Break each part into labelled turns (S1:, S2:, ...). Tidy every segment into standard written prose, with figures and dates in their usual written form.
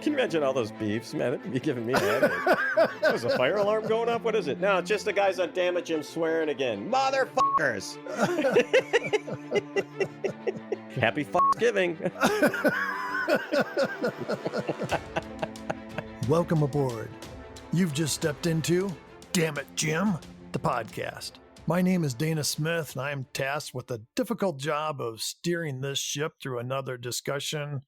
S1: Can you imagine all those beeps? Man, it'd be giving me a headache. Was a fire alarm going off? What is it? No, it's just the guys on Damn It Jim swearing again. Motherfuckers! Happy Thanksgiving.
S2: Welcome aboard. You've just stepped into Damn It Jim, the podcast. My name is Dana Smith, and I am tasked with the difficult job of steering this ship through another discussion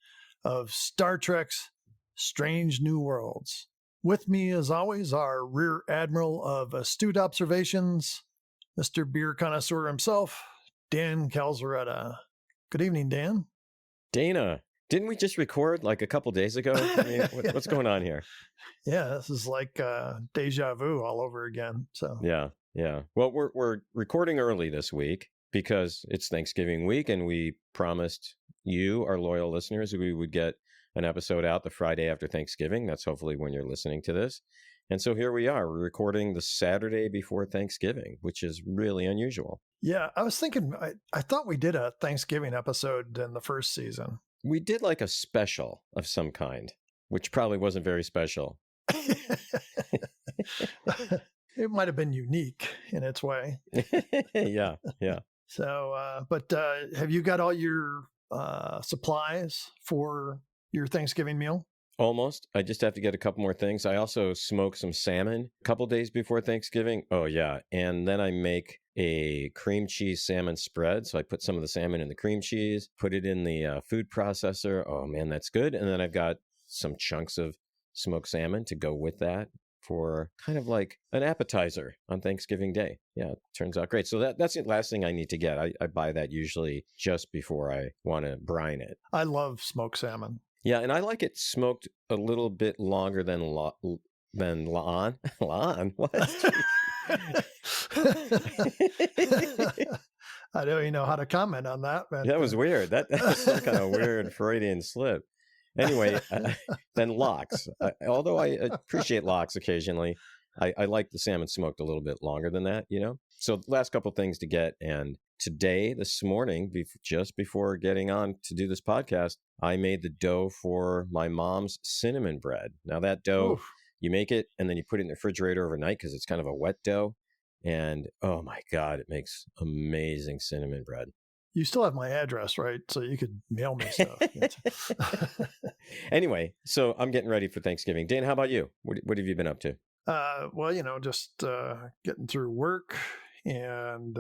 S2: of Star Trek's Strange New Worlds. With me, as always, our Rear Admiral of Astute Observations, Mr. Beer Connoisseur himself, Dan Calzaretta. Good evening, Dan.
S1: Dana, didn't we just record like a couple days ago? I mean, what's going on here?
S2: Yeah, this is like deja vu all over again. So
S1: Yeah. Well, we're recording early this week because it's Thanksgiving week, and we promised you, our loyal listeners, we would get an episode out the Friday after Thanksgiving. That's hopefully when you're listening to this. And so here we are. We're recording the Saturday before Thanksgiving, which is really unusual.
S2: yeah, I was thinking, I thought we did a Thanksgiving episode in the first season.
S1: We did like a special of some kind, which probably wasn't very special.
S2: It might have been unique in its way.
S1: Yeah.
S2: So, but have you got all your supplies for your Thanksgiving meal?
S1: Almost. I just have to get a couple more things. I also smoke some salmon a couple days before Thanksgiving. Oh, yeah. And then I make a cream cheese salmon spread. So I put some of the salmon in the cream cheese, put it in the food processor. Oh, man, that's good. And then I've got some chunks of smoked salmon to go with that for kind of like an appetizer on Thanksgiving Day. Yeah, it turns out great. So that's the last thing I need to get. I buy that usually just before I want to brine it.
S2: I love smoked salmon.
S1: Yeah, and I like it smoked a little bit longer than La'an. La'an? What?
S2: I don't even know how to comment on that. But,
S1: That was weird. That was some kind of weird Freudian slip. Anyway, then lox. Although I appreciate lox occasionally, I like the salmon smoked a little bit longer than that, you know? So last couple things to get. And today, this morning, just before getting on to do this podcast, I made the dough for my mom's cinnamon bread. Now that dough,
S2: Oof.
S1: you make it and then you put it in the refrigerator overnight because it's kind of a wet dough. And oh my God, it makes amazing cinnamon bread.
S2: You still have my address, right? So you could mail me stuff.
S1: Anyway, so I'm getting ready for Thanksgiving. Dan, how about you? What have you been up to?
S2: Well, just getting through work and,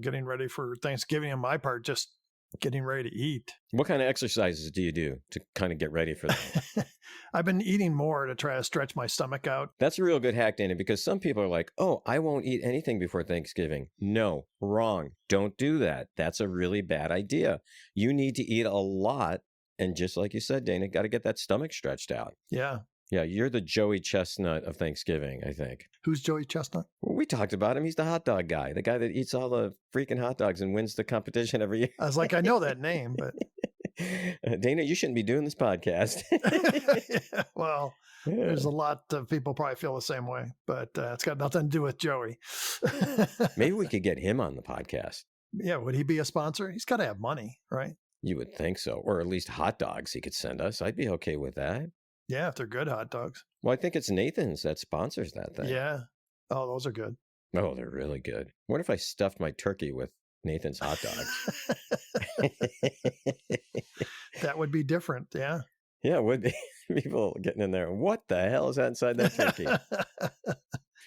S2: getting ready for Thanksgiving on my part, just getting ready to eat.
S1: What kind of exercises do you do to kind of get ready for that?
S2: I've been eating more to try to stretch my stomach out.
S1: That's a real good hack, Dana, because some people are like, oh, I won't eat anything before Thanksgiving. No, wrong. Don't do that. That's a really bad idea. You need to eat a lot. And just like you said, Dana, got to get that stomach stretched out.
S2: Yeah.
S1: Yeah, you're the Joey Chestnut of Thanksgiving, I think.
S2: Who's Joey Chestnut?
S1: Well, we talked about him. He's the hot dog guy, the guy that eats all the freaking hot dogs and wins the competition every year.
S2: I was like, I know that name, but
S1: Dana, you shouldn't be doing this podcast.
S2: yeah, well, there's a lot of people probably feel the same way, but it's got nothing to do with Joey.
S1: Maybe we could get him on the podcast.
S2: Yeah, would he be a sponsor? He's got to have money, right?
S1: You would think so, or at least hot dogs he could send us. I'd be okay with that.
S2: Yeah, if they're good hot dogs.
S1: Well, I think it's Nathan's that sponsors that thing.
S2: Yeah. Oh, those are good.
S1: Oh, they're really good. What if I stuffed my turkey with Nathan's hot dogs?
S2: That would be different. Yeah.
S1: Yeah, it would be. People getting in there. What the hell is that inside that turkey?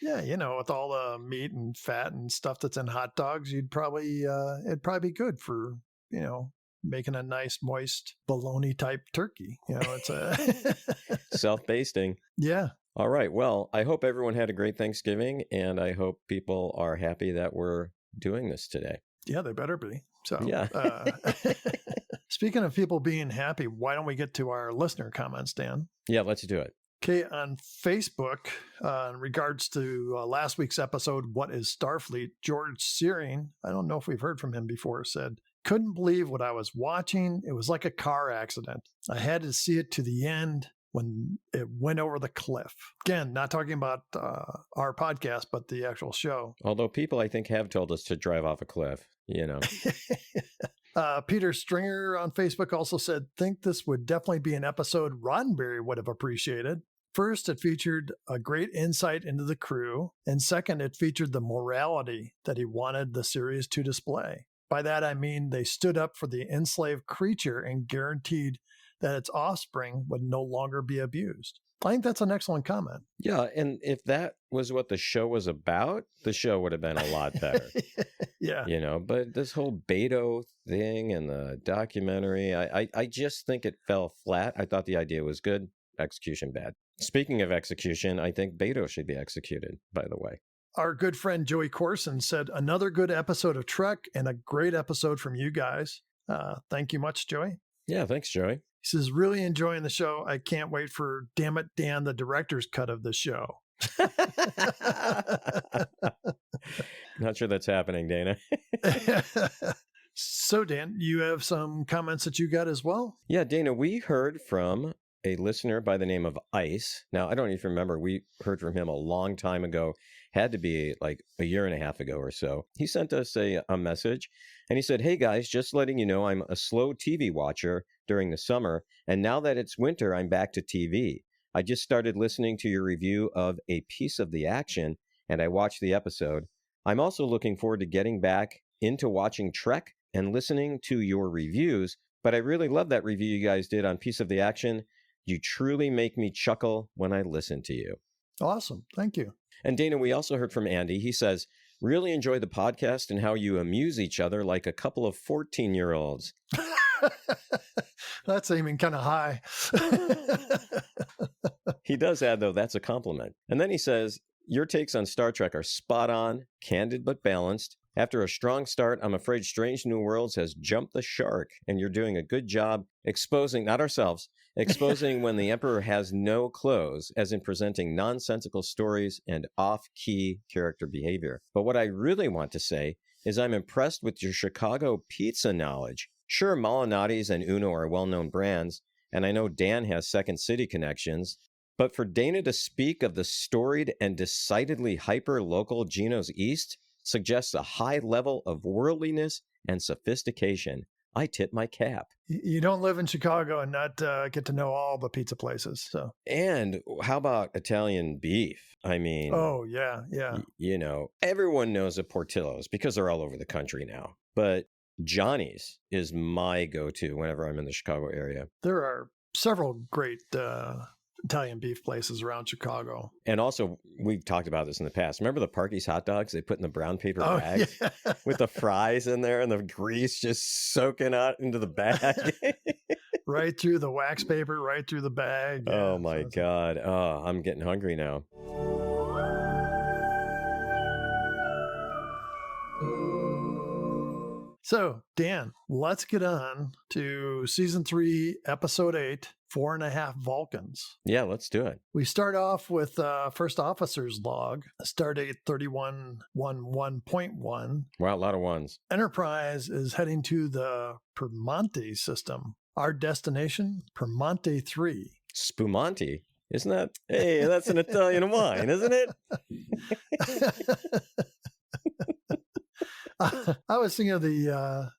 S2: Yeah, with all the meat and fat and stuff that's in hot dogs, it'd probably be good for, making a nice moist bologna type turkey. It's a
S1: Self-basting.
S2: Yeah.
S1: All right. Well, I hope everyone had a great Thanksgiving, and I hope people are happy that we're doing this today.
S2: Yeah, they better be. So,
S1: yeah.
S2: Speaking of people being happy, why don't we get to our listener comments, Dan?
S1: Yeah, let's do it.
S2: Okay, on Facebook, in regards to last week's episode, What is Starfleet? George Searing, I don't know if we've heard from him before, said, couldn't believe what I was watching. It was like a car accident. I had to see it to the end when it went over the cliff. Again, not talking about our podcast, but the actual show.
S1: Although people, I think, have told us to drive off a cliff,
S2: Peter Stringer on Facebook also said, think this would definitely be an episode Roddenberry would have appreciated. First, it featured a great insight into the crew. And second, it featured the morality that he wanted the series to display. By that, I mean they stood up for the enslaved creature and guaranteed that its offspring would no longer be abused. I think that's an excellent comment.
S1: Yeah, and if that was what the show was about, the show would have been a lot better.
S2: Yeah.
S1: You know, but this whole Beto thing and the documentary, I just think it fell flat. I thought the idea was good. Execution bad. Speaking of execution, I think Beto should be executed, by the way.
S2: Our good friend Joey Corson said, another good episode of Trek and a great episode from you guys. Thank you much, Joey.
S1: Yeah, thanks, Joey.
S2: He says, really enjoying the show. I can't wait for Damn It, Dan, the director's cut of the show.
S1: Not sure that's happening, Dana.
S2: So, Dan, you have some comments that you got as well?
S1: Yeah, Dana, we heard from a listener by the name of Ice. Now, I don't even remember. We heard from him a long time ago. Had to be like a year and a half ago or so. He sent us a message and he said, hey guys, just letting you know I'm a slow TV watcher during the summer. And now that it's winter, I'm back to TV. I just started listening to your review of A Piece of the Action and I watched the episode. I'm also looking forward to getting back into watching Trek and listening to your reviews. But I really love that review you guys did on Piece of the Action. You truly make me chuckle when I listen to you.
S2: Awesome. Thank you.
S1: And Dana, we also heard from Andy. He says, really enjoy the podcast and how you amuse each other like a couple of 14-year-olds.
S2: That's aiming kind of high.
S1: He does add, though, that's a compliment. And then he says, your takes on Star Trek are spot on, candid but balanced. After a strong start, I'm afraid Strange New Worlds has jumped the shark, and you're doing a good job exposing, not ourselves, exposing when the Emperor has no clothes, as in presenting nonsensical stories and off-key character behavior. But what I really want to say is I'm impressed with your Chicago pizza knowledge. Sure, Malinati's and Uno are well-known brands, and I know Dan has Second City connections, but for Dana to speak of the storied and decidedly hyper-local Geno's East suggests a high level of worldliness and sophistication. I tip my cap.
S2: You don't live in Chicago and not get to know all the pizza places. So.
S1: And how about Italian beef? I mean,
S2: oh, yeah, yeah.
S1: You know, everyone knows of Portillo's because they're all over the country now. But Johnny's is my go-to whenever I'm in the Chicago area.
S2: There are several great Italian beef places around Chicago.
S1: And also, we've talked about this in the past. Remember the Parky's hot dogs they put in the brown paper bags with the fries in there and the grease just soaking out into the bag?
S2: Right through the wax paper, right through the bag. Yeah,
S1: oh, my God. Oh, I'm getting hungry now.
S2: So, Dan, let's get on to Season 3, Episode 8, 4.5 Vulcans.
S1: Yeah, let's do it.
S2: We start off with First Officer's Log, Stardate 3111.1.
S1: Wow, a lot of ones.
S2: Enterprise is heading to the Permonte system. Our destination, Permonte 3.
S1: Spumante? Isn't that? Hey, that's an Italian wine, isn't it?
S2: I was thinking of the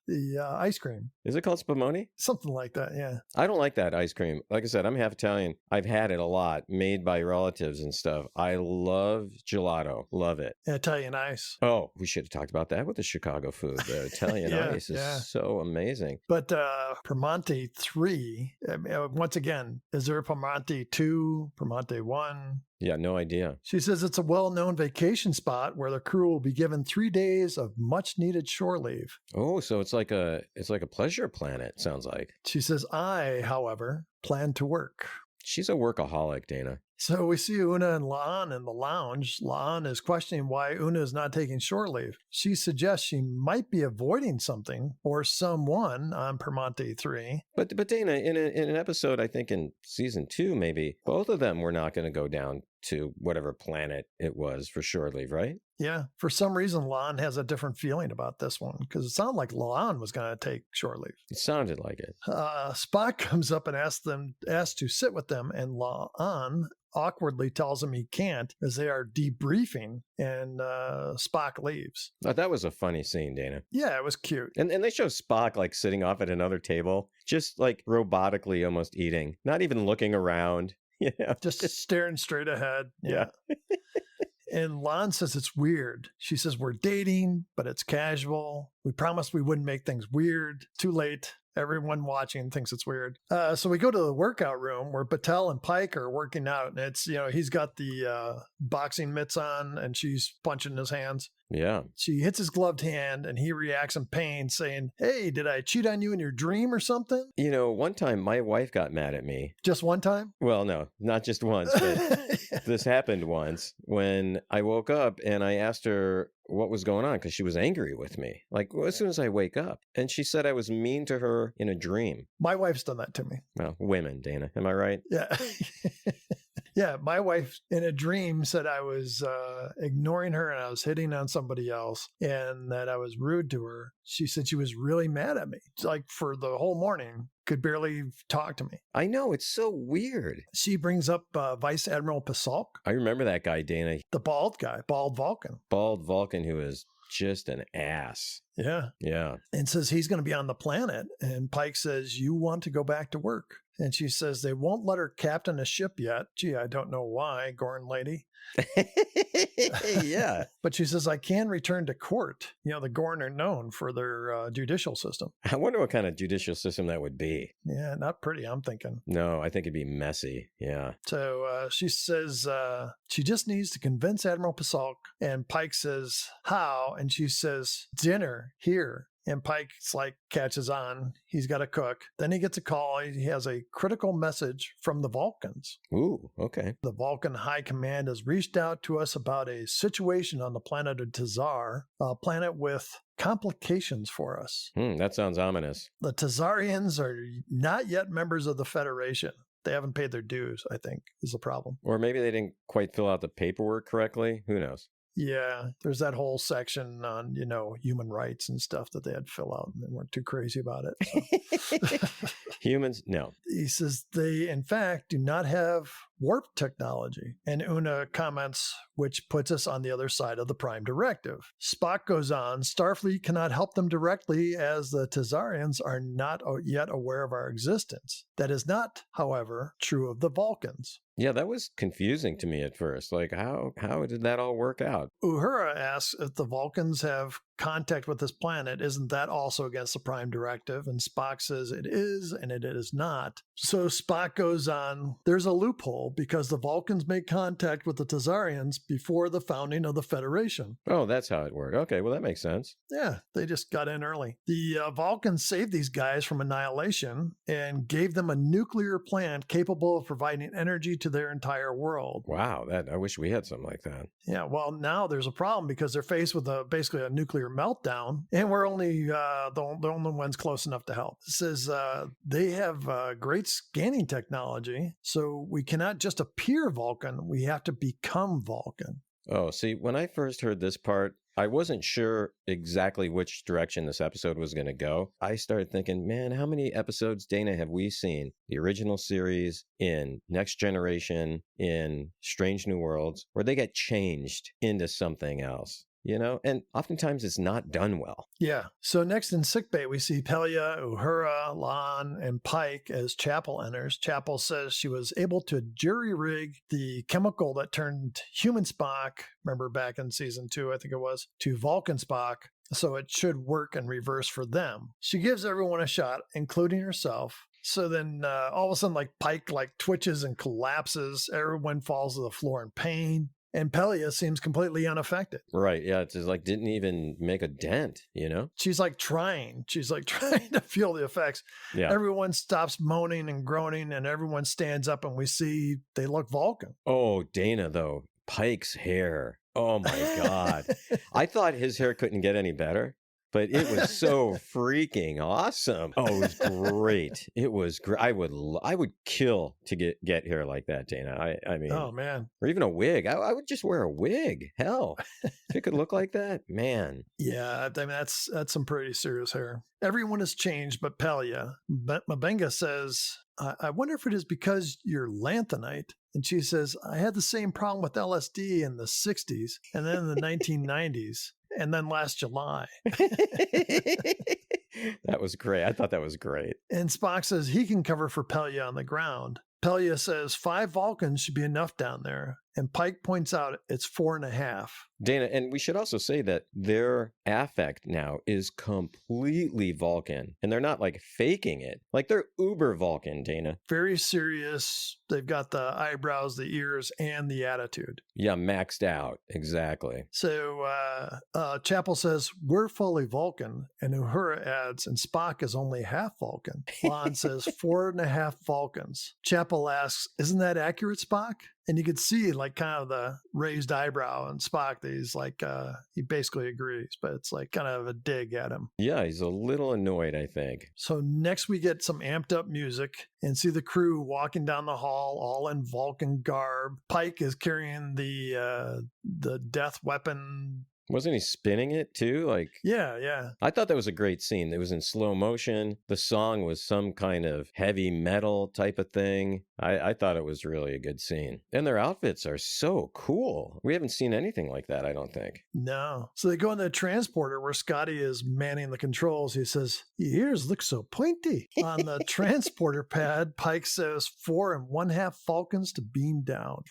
S2: ice cream.
S1: Is it called Spumoni?
S2: Something like that, yeah.
S1: I don't like that ice cream. Like I said, I'm half Italian. I've had it a lot, made by relatives and stuff. I love gelato. Love it.
S2: Italian ice.
S1: Oh, we should have talked about that with the Chicago food. The Italian ice is so amazing.
S2: But Permonte 3, once again, is there a Permonte 2, Permonte 1?
S1: Yeah, no idea.
S2: She says it's a well-known vacation spot where the crew will be given 3 days of much-needed shore leave.
S1: Oh, so it's like a pleasure planet, sounds like.
S2: She says, I, however, plan to work.
S1: She's a workaholic, Dana.
S2: So we see Una and La'an in the lounge. La'an is questioning why Una is not taking shore leave. She suggests she might be avoiding something or someone on Permonte 3.
S1: But Dana, in an episode, I think in season 2, maybe, both of them were not going to go down to whatever planet it was for shore leave, right?
S2: Yeah. For some reason, La'an has a different feeling about this one because it sounded like La'an was going to take shore leave.
S1: It sounded like it.
S2: Spock comes up and asks to sit with them, and La'an awkwardly tells him he can't as they are debriefing, and Spock leaves.
S1: Oh, that was a funny scene, Dana.
S2: Yeah, it was cute.
S1: And they show Spock like sitting off at another table, just like robotically almost eating, not even looking around.
S2: Just staring straight ahead. Yeah. And Lon says it's weird. She says, we're dating, but it's casual. We promised we wouldn't make things weird. Too late. Everyone watching thinks it's weird. So we go to the workout room where Batel and Pike are working out. And it's, he's got the boxing mitts on and she's punching his hands.
S1: Yeah.
S2: She hits his gloved hand and he reacts in pain, saying, hey, did I cheat on you in your dream or something?
S1: One time my wife got mad at me.
S2: Just one time?
S1: Well, no, not just once, but this happened once when I woke up and I asked her what was going on because she was angry with me. Like, as soon as I wake up. And she said I was mean to her in a dream.
S2: My wife's done that to me.
S1: Well, women, Dana. Am I right?
S2: Yeah. Yeah, my wife in a dream said I was ignoring her and I was hitting on somebody else and that I was rude to her. She said she was really mad at me, like for the whole morning, could barely talk to me.
S1: I know, it's so weird.
S2: She brings up Vice Admiral Pasalk.
S1: I remember that guy, Dana.
S2: The bald guy, bald Vulcan.
S1: Bald Vulcan who is just an ass.
S2: Yeah.
S1: Yeah.
S2: And says he's going to be on the planet. And Pike says, you want to go back to work. And she says they won't let her captain a ship yet. Gee, I don't know why, Gorn lady.
S1: Yeah.
S2: But she says, I can return to court. The Gorn are known for their judicial system.
S1: I wonder what kind of judicial system that would be.
S2: Yeah, not pretty, I'm thinking.
S1: No, I think it'd be messy. Yeah.
S2: So she says she just needs to convince Admiral Pasalk. And Pike says, how? And she says, dinner here. And Pike's like catches on. He's got to cook. Then he gets a call. He has a critical message from the Vulcans.
S1: Ooh, okay.
S2: The Vulcan High Command has reached out to us about a situation on the planet of Tazar, a planet with complications for us.
S1: That sounds ominous.
S2: The Tazarians are not yet members of the Federation. They haven't paid their dues, I think, is the problem.
S1: Or maybe they didn't quite fill out the paperwork correctly. Who knows?
S2: Yeah, there's that whole section on, human rights and stuff that they had to fill out, and they weren't too crazy about it. So.
S1: Humans, no.
S2: He says they, in fact, do not have warp technology. And Una comments, which puts us on the other side of the Prime Directive. Spock goes on, Starfleet cannot help them directly as the Tazarians are not yet aware of our existence. That is not, however, true of the Vulcans.
S1: Yeah, that was confusing to me at first. Like, how did that all work out?
S2: Uhura asks if the Vulcans have contact with this planet. Isn't that also against the Prime Directive? And Spock says it is and it is not. So Spock goes on, there's a loophole because the Vulcans made contact with the Tazarians before the founding of the Federation.
S1: Oh, that's how it worked. Okay, well, that makes sense.
S2: Yeah, they just got in early. The Vulcans saved these guys from annihilation and gave them a nuclear plant capable of providing energy to their entire world.
S1: Wow, I wish we had something like that.
S2: Yeah, well, now there's a problem because they're faced with basically a nuclear meltdown, and we're only the only ones close enough to help. It says they have great scanning technology, so we cannot just appear Vulcan, we have to become Vulcan.
S1: Oh, see, when I first heard this part, I wasn't sure exactly which direction this episode was going to go. I started thinking, man, how many episodes, Dana, have we seen? The original series, in Next Generation, in Strange New Worlds, where they get changed into something else. And oftentimes it's not done well.
S2: Yeah. So next in sickbay, we see Pelia, Uhura, Lon, and Pike as Chapel enters. Chapel says she was able to jury-rig the chemical that turned human Spock, remember back in season 2, I think it was, to Vulcan Spock, so it should work in reverse for them. She gives everyone a shot, including herself. So then all of a sudden, Pike twitches and collapses. Everyone falls to the floor in pain. And Pelia seems completely unaffected.
S1: Right. Yeah. It's just didn't even make a dent,
S2: She's trying. She's trying to feel the effects.
S1: Yeah.
S2: Everyone stops moaning and groaning and everyone stands up and we see they look Vulcan.
S1: Oh, Dana, though. Pike's hair. Oh, my God. I thought his hair couldn't get any better. But it was so freaking awesome. Oh, it was great. It was great. I would kill to get hair like that, Dana. I mean,
S2: oh man,
S1: or even a wig. I would just wear a wig. Hell, if it could look like that, man.
S2: Yeah, I mean that's some pretty serious hair. Everyone has changed, but Pelia. But Mabenga says I wonder if it is because you're lanthanite. And she says, I had the same problem with LSD in the 60s and then in the 1990s and then last July.
S1: That was great. I thought that was great.
S2: And Spock says he can cover for Pelia on the ground. Pelia says 5 Vulcans should be enough down there. And Pike points out it's 4.5.
S1: Dana, and we should also say that their affect now is completely Vulcan. And they're not like faking it. Like they're uber Vulcan, Dana.
S2: Very serious. They've got the eyebrows, the ears, and the attitude.
S1: Yeah, maxed out. Exactly.
S2: So Chapel says, we're fully Vulcan. And Uhura adds, and Spock is only half Vulcan. Lon says 4.5 Vulcans. Chapel asks, isn't that accurate, Spock? And you could see like kind of the raised eyebrow and Spock that he's like, he basically agrees, but it's like kind of a dig at him.
S1: Yeah, he's a little annoyed, I think.
S2: So next we get some amped up music and see the crew walking down the hall, all in Vulcan garb. Pike is carrying the death weapon.
S1: Wasn't he spinning it too? Like,
S2: yeah.
S1: I thought that was a great scene. It was in slow motion. The song was some kind of heavy metal type of thing. I thought it was really a good scene. And their outfits are so cool. We haven't seen anything like that, I don't think.
S2: No. So they go in the transporter where Scotty is manning the controls. He says, your ears look so pointy. On the transporter pad, Pike says 4.5 Vulcans to beam down.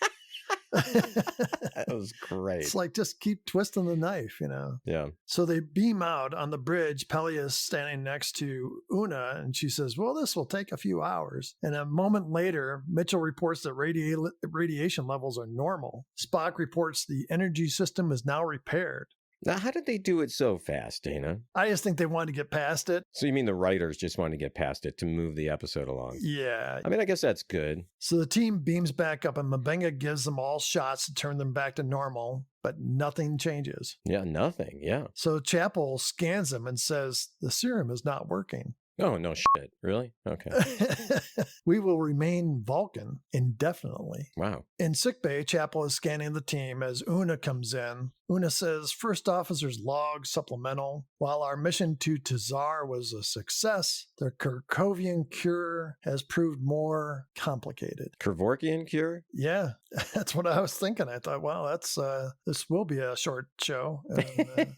S1: That was great.
S2: It's like just keep twisting the knife, you know.
S1: Yeah.
S2: So they beam out on the bridge. Pelia is standing next to Una, and she says, well, this will take a few hours. And a moment later, Mitchell reports that radiation levels are normal. Spock reports the energy system is now repaired.
S1: Now, how did they do it so fast, Dana?
S2: I just think they wanted to get past it.
S1: So you mean the writers just wanted to get past it to move the episode along?
S2: Yeah.
S1: I mean, I guess that's good.
S2: So the team beams back up and M'Benga gives them all shots to turn them back to normal, but nothing changes.
S1: Yeah, nothing. Yeah.
S2: So Chapel scans them and says, the serum is not working.
S1: Oh, no shit. Really? Okay.
S2: We will remain Vulcan indefinitely.
S1: Wow.
S2: In sickbay, Chapel is scanning the team as Una comes in. Una says, first officer's log supplemental. While our mission to Tazar was a success, the Kerkovian cure has proved more complicated.
S1: Kevorkian cure?
S2: Yeah, that's what I was thinking. I thought, well, this will be a short show. And,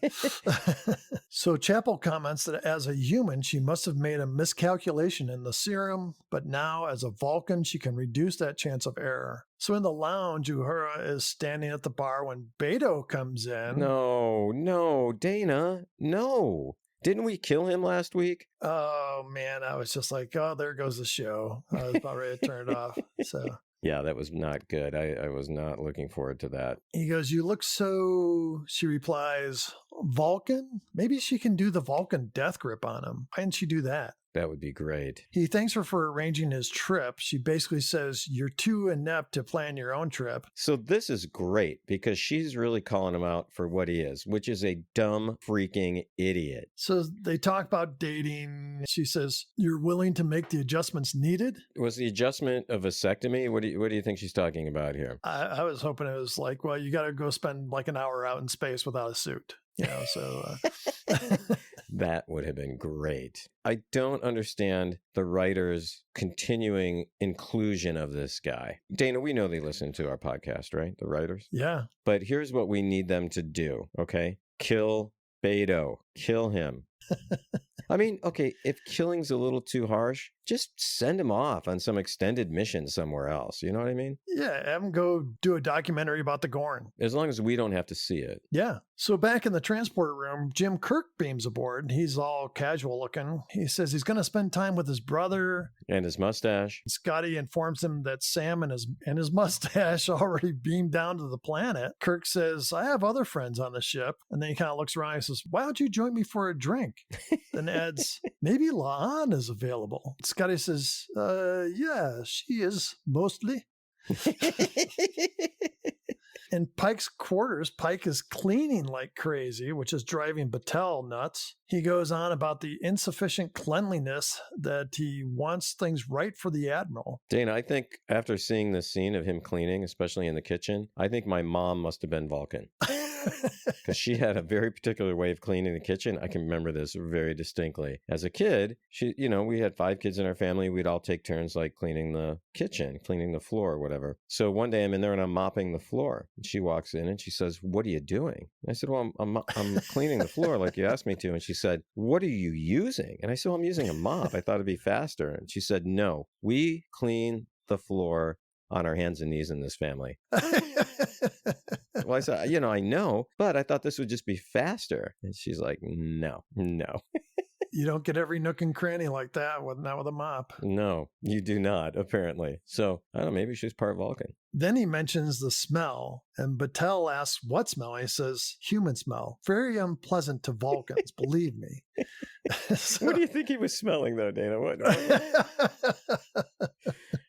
S2: so Chapel comments that as a human, she must have made a miscalculation in the serum, but now as a Vulcan, she can reduce that chance of error. So in the lounge, Uhura is standing at the bar when Beto comes in.
S1: No, Dana, no. Didn't we kill him last week?
S2: Oh, man, I was just like, oh, there goes the show. I was about ready to turn it off. So
S1: yeah, that was not good. I was not looking forward to that.
S2: He goes, you look so, she replies, Vulcan? Maybe she can do the Vulcan death grip on him. Why didn't she do that?
S1: That would be great.
S2: He thanks her for arranging his trip. She basically says, you're too inept to plan your own trip.
S1: So this is great because she's really calling him out for what he is, which is a dumb freaking idiot.
S2: So they talk about dating. She says, you're willing to make the adjustments needed?
S1: Was the adjustment a vasectomy? What do you think she's talking about here?
S2: I was hoping it was like, well, you got to go spend like an hour out in space without a suit. You know, so
S1: that would have been great. I don't understand the writers' continuing inclusion of this guy. Dana, we know they listen to our podcast, right? The writers?
S2: Yeah.
S1: But here's what we need them to do, okay? Kill Beto. Kill him. I mean, okay, if killing's a little too harsh, just send him off on some extended mission somewhere else. You know what I mean?
S2: Yeah, have him go do a documentary about the Gorn.
S1: As long as we don't have to see it.
S2: Yeah. So back in the transporter room, Jim Kirk beams aboard. He's all casual looking. He says he's going to spend time with his brother.
S1: And his mustache.
S2: Scotty informs him that Sam and his mustache already beamed down to the planet. Kirk says, I have other friends on the ship. And then he kind of looks around and says, why don't you join me for a drink? Then adds, maybe La'an is available. Scotty says, yeah, she is mostly. In Pike's quarters, Pike is cleaning like crazy, which is driving Battelle nuts. He goes on about the insufficient cleanliness that he wants things right for the Admiral.
S1: Dana, I think after seeing this scene of him cleaning, especially in the kitchen, I think my mom must have been Vulcan. because she had a very particular way of cleaning the kitchen. I can remember this very distinctly. As a kid, we had 5 kids in our family. We'd all take turns like cleaning the kitchen, cleaning the floor, whatever. So one day I'm in there and I'm mopping the floor. And she walks in and she says, "What are you doing?" I said, "Well, I'm cleaning the floor like you asked me to." And she said, "What are you using?" And I said, "Well, I'm using a mop. I thought it'd be faster." And she said, "No, we clean the floor on our hands and knees in this family." Well, I said, "I know, but I thought this would just be faster." And she's like, no.
S2: You don't get every nook and cranny like that, not with a mop.
S1: No, you do not, apparently. So, I don't know, maybe she's part Vulcan.
S2: Then he mentions the smell, and Battelle asks what smell. He says, human smell. Very unpleasant to Vulcans, believe me.
S1: What do you think he was smelling, though, Dana? What?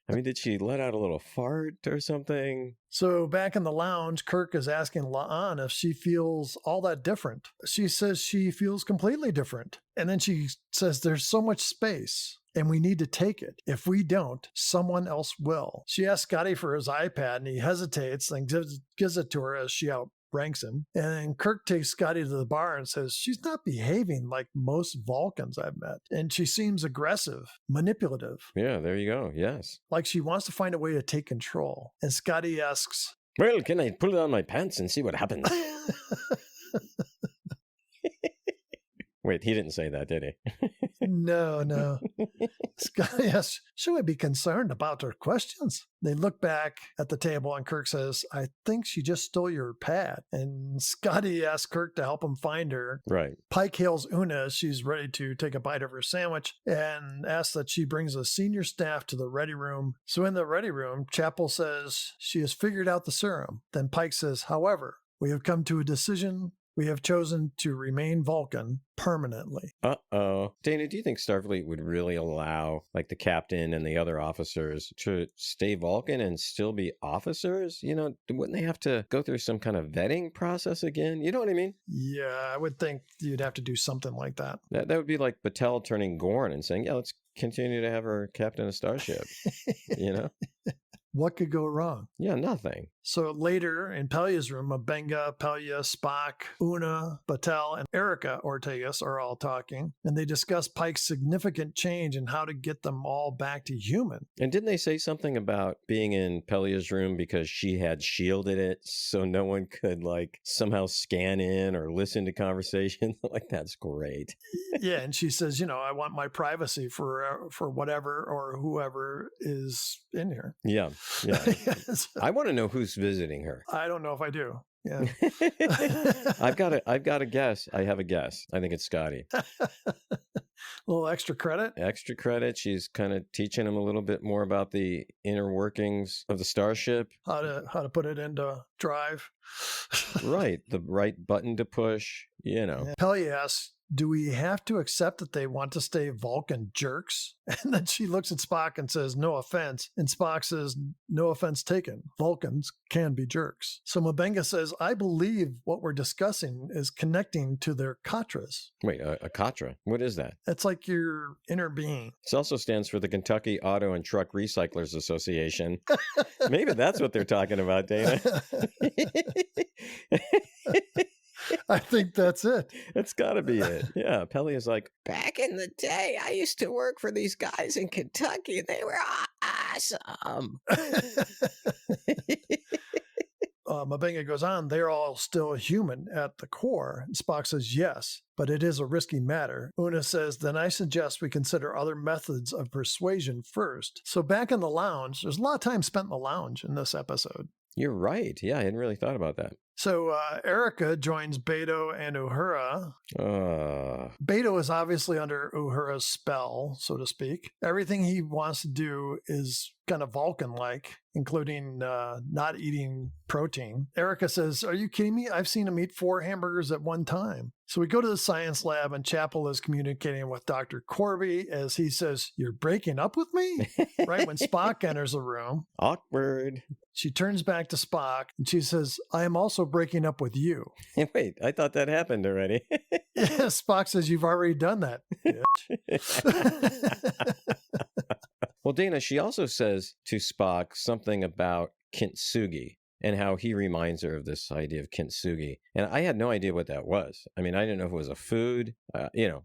S1: I mean, did she let out a little fart or something?
S2: So back in the lounge, Kirk is asking La'an if she feels all that different. She says she feels completely different. And then she says there's so much space and we need to take it. If we don't, someone else will. She asks Scotty for his iPad and he hesitates and gives it to her as she outranks him. And then Kirk takes Scotty to the bar and says she's not behaving like most Vulcans I've met. And she seems aggressive, manipulative.
S1: Yeah, there you go. Yes.
S2: Like she wants to find a way to take control. And Scotty asks,
S1: "Well, can I pull it on my pants and see what happens?" Wait, he didn't say that, did he?
S2: No. Scotty asks, should we be concerned about her questions? They look back at the table and Kirk says, "I think she just stole your pad." And Scotty asks Kirk to help him find her.
S1: Right.
S2: Pike hails Una as she's ready to take a bite of her sandwich and asks that she brings the senior staff to the ready room. So in the ready room, Chapel says she has figured out the serum. Then Pike says, "However, we have come to a decision. We have chosen to remain Vulcan permanently."
S1: Uh-oh. Dana, do you think Starfleet would really allow, like, the captain and the other officers to stay Vulcan and still be officers? Wouldn't they have to go through some kind of vetting process again? You know what I mean?
S2: Yeah, I would think you'd have to do something like that.
S1: That would be like Battelle turning Gorn and saying, "Yeah, let's continue to have her captain a starship."
S2: What could go wrong?
S1: Yeah, nothing.
S2: So later in Pelia's room, M'Benga, Pelia, Spock, Una, Battelle, and Erica Ortegas are all talking, and they discuss Pike's significant change and how to get them all back to human.
S1: And didn't they say something about being in Pelia's room because she had shielded it so no one could, like, somehow scan in or listen to conversations? Like, that's great.
S2: Yeah, and she says, I want my privacy for whatever or whoever is in here.
S1: Yeah.
S2: Yes.
S1: I want to know who's visiting her.
S2: I don't know if I do. Yeah.
S1: I've got a guess. I have a guess. I think it's Scotty.
S2: A little extra credit.
S1: Extra credit. She's kind of teaching him a little bit more about the inner workings of the starship.
S2: How to put it into drive.
S1: Right. The right button to push,
S2: Yeah. Pelia asks, do we have to accept that they want to stay Vulcan jerks? And then she looks at Spock and says, no offense. And Spock says, no offense taken. Vulcans can be jerks. So M'Benga says, I believe what we're discussing is connecting to their Katras.
S1: Wait, a Katra? What is that?
S2: That's like your inner being.
S1: This also stands for the Kentucky Auto and Truck Recyclers Association. Maybe that's what they're talking about, Dana.
S2: I think that's it.
S1: It's got to be it. Yeah. Pelia's like, back in the day, I used to work for these guys in Kentucky. They were awesome.
S2: M'Benga goes on, they're all still human at the core. And Spock says, yes, but it is a risky matter. Una says, then I suggest we consider other methods of persuasion first. So back in the lounge, there's a lot of time spent in the lounge in this episode.
S1: You're right. Yeah, I hadn't really thought about that.
S2: So Erica joins Beto and Uhura. Beto is obviously under Uhura's spell, so to speak. Everything he wants to do is kind of Vulcan-like, including not eating protein. Erica says, are you kidding me? I've seen him eat 4 hamburgers at one time. So we go to the science lab and Chapel is communicating with Dr. Corby as he says, you're breaking up with me? Right when Spock enters the room.
S1: Awkward.
S2: She turns back to Spock and she says, I am also breaking up with you.
S1: Wait, I thought that happened already.
S2: Yeah, Spock says, you've already done that, bitch.
S1: Well, Dana, she also says to Spock something about kintsugi. and how he reminds her of this idea of kintsugi. And I had no idea what that was. I mean, I didn't know if it was a food,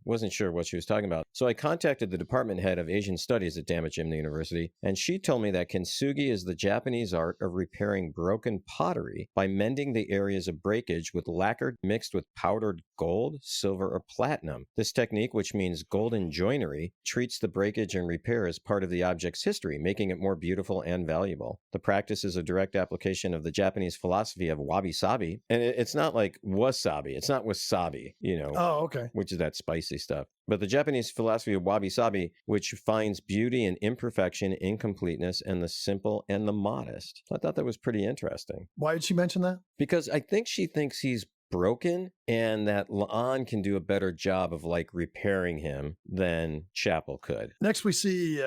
S1: wasn't sure what she was talking about. So I contacted the department head of Asian Studies at Dammit Jim University, and she told me that kintsugi is the Japanese art of repairing broken pottery by mending the areas of breakage with lacquer mixed with powdered gold, silver, or platinum. This technique, which means golden joinery, treats the breakage and repair as part of the object's history, making it more beautiful and valuable. The practice is a direct application of the Japanese philosophy of wabi-sabi, and it's not like wasabi. It's not wasabi,
S2: Oh, okay.
S1: which is that spicy stuff. But the Japanese philosophy of wabi-sabi, which finds beauty in imperfection, incompleteness, and the simple and the modest. I thought that was pretty interesting.
S2: Why did she mention that?
S1: Because I think she thinks he's broken and that La'an can do a better job of repairing him than Chapel could.
S2: Next, we see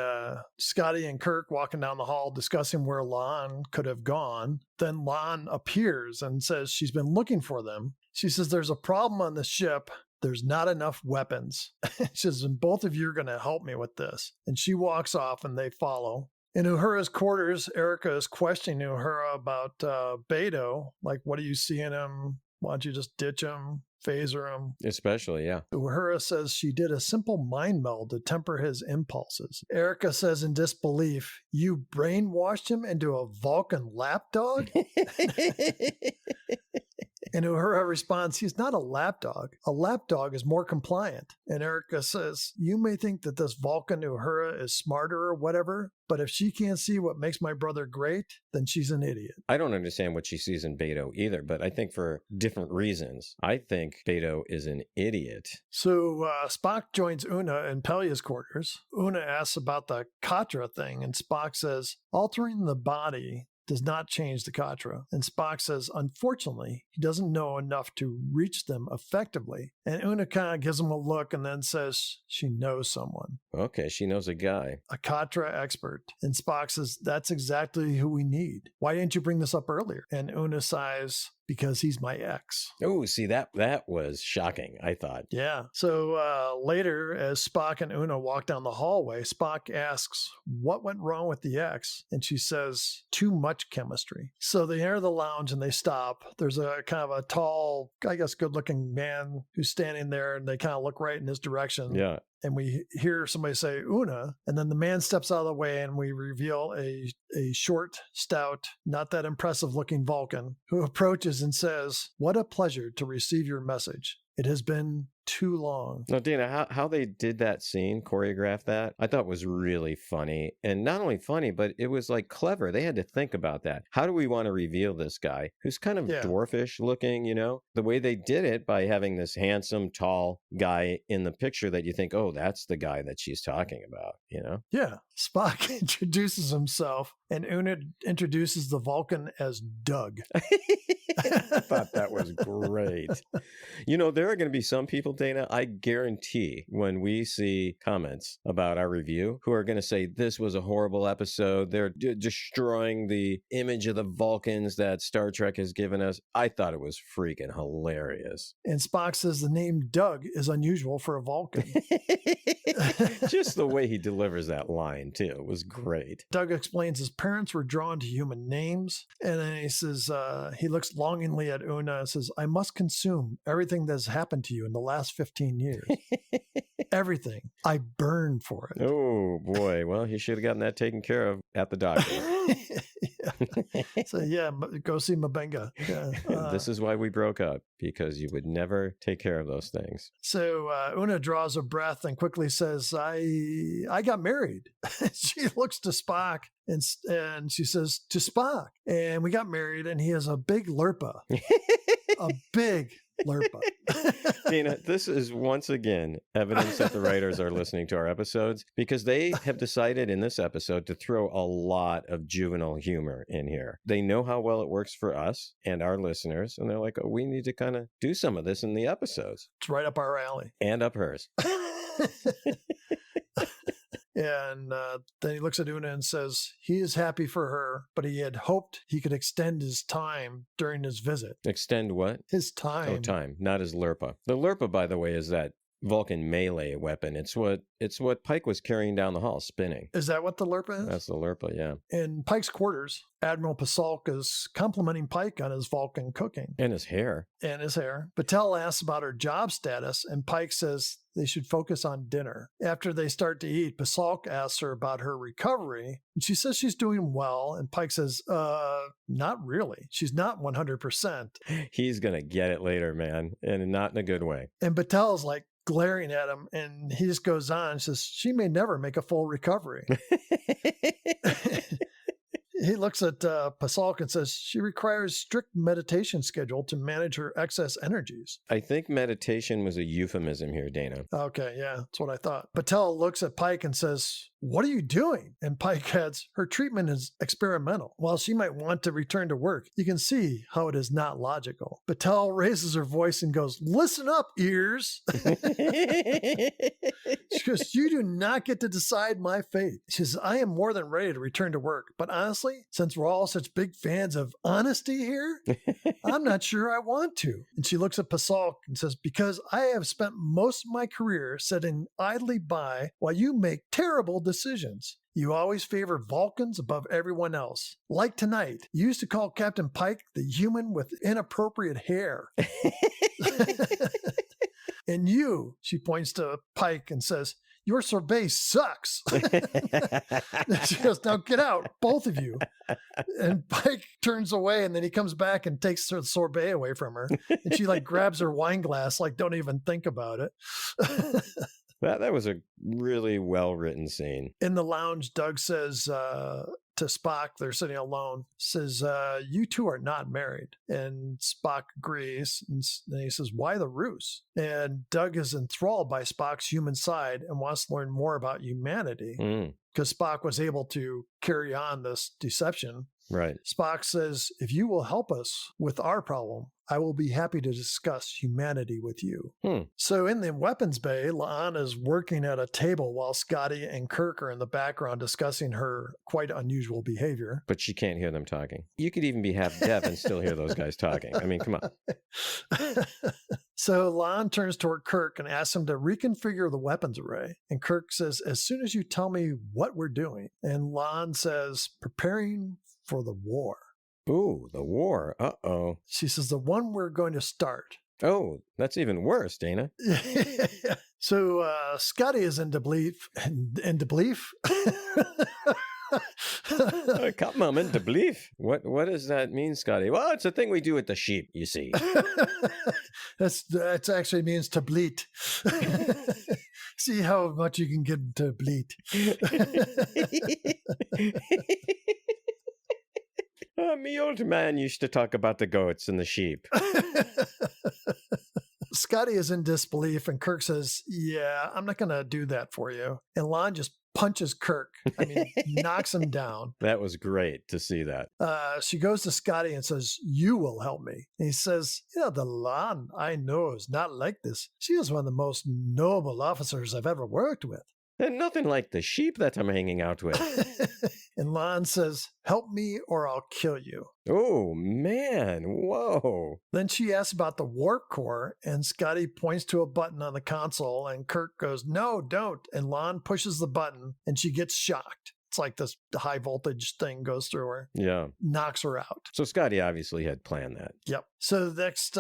S2: Scotty and Kirk walking down the hall discussing where La'an could have gone. Then La'an appears and says she's been looking for them. She says there's a problem on the ship. There's not enough weapons. She says, and both of you are going to help me with this. And she walks off and they follow. In Uhura's quarters, Erica is questioning Uhura about Beto. Like, what do you see in him? Why don't you just ditch him, phaser him?
S1: Especially, yeah.
S2: Uhura says she did a simple mind meld to temper his impulses. Erica says in disbelief, you brainwashed him into a Vulcan lapdog? And Uhura responds, he's not a lapdog. A lapdog is more compliant. And Erica says, you may think that this Vulcan Uhura is smarter or whatever, but if she can't see what makes my brother great, then she's an idiot.
S1: I don't understand what she sees in Beto either, but I think for different reasons. I think Beto is an idiot.
S2: So Spock joins Una in Pelia's quarters. Una asks about the Katra thing, and Spock says, altering the body does not change the Katra. And Spock says, unfortunately, he doesn't know enough to reach them effectively. And Una kind of gives him a look and then says she knows someone.
S1: Okay, she knows a guy.
S2: A Katra expert. And Spock says, that's exactly who we need. Why didn't you bring this up earlier? And Una sighs, because he's my ex.
S1: Oh, see, that was shocking, I thought.
S2: Yeah. So later, as Spock and Una walk down the hallway, Spock asks, what went wrong with the ex? And she says, too much chemistry. So they enter the lounge and they stop. There's a kind of a tall, I guess, good-looking man who's standing there, and they kind of look right in his direction.
S1: Yeah.
S2: And we hear somebody say, Una, and then the man steps out of the way and we reveal a short, stout, not that impressive looking Vulcan who approaches and says, what a pleasure to receive your message. It has been too long.
S1: Now, Dana, how they did that scene, choreographed that, I thought was really funny. And not only funny, but it was clever. They had to think about that. How do we want to reveal this guy who's kind of dwarfish looking, The way they did it by having this handsome, tall guy in the picture that you think, oh, that's the guy that she's talking about,
S2: Yeah. Spock introduces himself and Una introduces the Vulcan as Doug.
S1: I thought that was great. There are going to be some people, Dana, I guarantee when we see comments about our review who are going to say this was a horrible episode. They're destroying the image of the Vulcans that Star Trek has given us. I thought it was freaking hilarious.
S2: And Spock says the name Doug is unusual for a Vulcan.
S1: Just the way he delivers that line, too, was great.
S2: Doug explains his parents were drawn to human names. And then he says, he looks longingly at Una and says, I must consume everything that's happened to you in the last 15 years. Everything. I burn for it.
S1: Oh, boy. Well, he should have gotten that taken care of at the doctor.
S2: So, go see Mabenga. Yeah.
S1: This is why we broke up, because you would never take care of those things.
S2: So Una draws a breath and quickly says, I got married. She looks to Spock and she says, to Spock. And we got married, and he has a big lirpa. A big lirpa.
S1: Dina, this is once again evidence that the writers are listening to our episodes, because they have decided in this episode to throw a lot of juvenile humor in here. They know how well it works for us and our listeners, and they're like, oh, we need to kind of do some of this in the episodes.
S2: It's right up our alley.
S1: And up hers.
S2: And then he looks at Una and says he is happy for her, but he had hoped he could extend his time during his visit.
S1: Extend what?
S2: His time.
S1: Oh, time, not his lirpa. The lirpa, by the way, is that Vulcan melee weapon. It's what Pike was carrying down the hall, spinning.
S2: Is that what the lirpa is?
S1: That's the lirpa, yeah.
S2: In Pike's quarters, Admiral Pasalk is complimenting Pike on his Vulcan cooking.
S1: And his hair.
S2: Batel asks about her job status, and Pike says they should focus on dinner. After they start to eat, Pasalk asks her about her recovery, and she says she's doing well, and Pike says, not really. She's not 100%.
S1: He's going to get it later, man, and not in a good way.
S2: And Batel's like glaring at him, and he just goes on and says, she may never make a full recovery. He looks at Pasalk and says she requires strict meditation schedule to manage her excess energies.
S1: I think meditation was a euphemism here, Dana.
S2: Okay, yeah, that's what I thought. Patel looks at Pike and says, what are you doing? And Pike adds, her treatment is experimental. While she might want to return to work, you can see how it is not logical. Patel raises her voice and goes, listen up, ears. She goes, you do not get to decide my fate. She says, I am more than ready to return to work. But honestly, since we're all such big fans of honesty here, I'm not sure I want to. And she looks at Pasalk and says, because I have spent most of my career sitting idly by while you make terrible decisions. You always favor Vulcans above everyone else. Like tonight, you used to call Captain Pike the human with inappropriate hair. And you, she points to Pike and says, your sorbet sucks. She goes, now get out, both of you. And Pike turns away, and then he comes back and takes her sorbet away from her. And she like grabs her wine glass, like don't even think about it.
S1: That was a really well-written scene.
S2: In the lounge, Doug says to Spock, they're sitting alone, says, you two are not married. And Spock agrees. And then he says, why the ruse? And Doug is enthralled by Spock's human side and wants to learn more about humanity because Spock was able to carry on this deception.
S1: Right.
S2: Spock says, if you will help us with our problem, I will be happy to discuss humanity with you. So in the weapons bay, La'an is working at a table while Scotty and Kirk are in the background discussing her quite unusual behavior.
S1: But she can't hear them talking. You could even be half deaf and still hear those guys talking. I mean, come on.
S2: So La'an turns toward Kirk and asks him to reconfigure the weapons array. And Kirk says, as soon as you tell me what we're doing. And La'an says, preparing for the war.
S1: Ooh, the war. Uh-oh.
S2: She says, the one we're going to start.
S1: Oh, that's even worse, Dana.
S2: So Scotty is in belief.
S1: Come on, in belief. What does that mean, Scotty? Well, it's a thing we do with the sheep, you see.
S2: That actually means to bleat. See how much you can get to bleat.
S1: Me old man used to talk about the goats and the sheep.
S2: Scotty is in disbelief, and Kirk says, yeah, I'm not going to do that for you. And Lon just punches Kirk. I mean, knocks him down.
S1: That was great to see that.
S2: She goes to Scotty and says, you will help me. And he says, the Lon I know is not like this. She is one of the most noble officers I've ever worked with.
S1: And nothing like the sheep that I'm hanging out with.
S2: And Lon says, help me or I'll kill you.
S1: Oh, man. Whoa.
S2: Then she asks about the warp core, and Scotty points to a button on the console, and Kirk goes, no, don't. And Lon pushes the button, and she gets shocked. It's like this high voltage thing goes through her.
S1: Yeah.
S2: Knocks her out.
S1: So Scotty obviously had planned that.
S2: Yep. So next,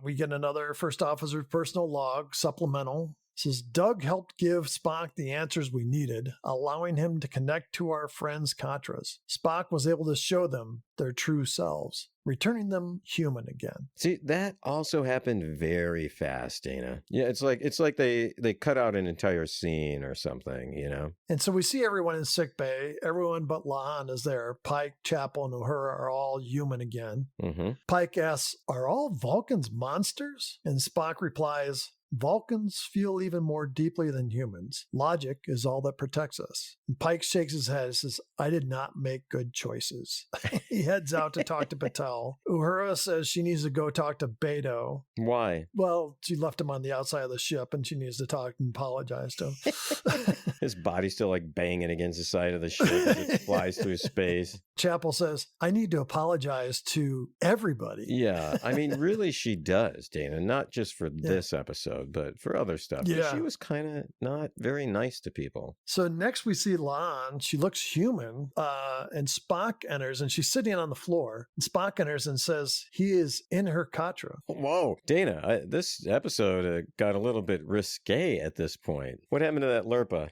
S2: we get another first officer's personal log, supplemental. It says, Doug helped give Spock the answers we needed, allowing him to connect to our friends' Contras. Spock was able to show them their true selves, returning them human again.
S1: See, that also happened very fast, Dana. Yeah, it's like they cut out an entire scene or something, you know?
S2: And so we see everyone in sickbay. Everyone but La'an is there. Pike, Chapel, and Uhura are all human again.
S1: Mm-hmm.
S2: Pike asks, are all Vulcans monsters? And Spock replies, Vulcans feel even more deeply than humans. Logic is all that protects us. And Pike shakes his head and says, I did not make good choices. He heads out to talk to Patel. Uhura says she needs to go talk to Beto.
S1: Why?
S2: Well, she left him on the outside of the ship and she needs to talk and apologize to him.
S1: His body's still like banging against the side of the ship as it flies through space.
S2: Chapel says, I need to apologize to everybody.
S1: Yeah, I mean, really she does, Dana, not just for this episode. episode, but for other stuff.
S2: Yeah.
S1: She was kind of not very nice to people.
S2: So next we see La'an. She looks human, and Spock enters, and she's sitting on the floor. And Spock enters and says he is in her katra.
S1: Whoa, Dana, this episode got a little bit risque at this point. What happened to that lirpa?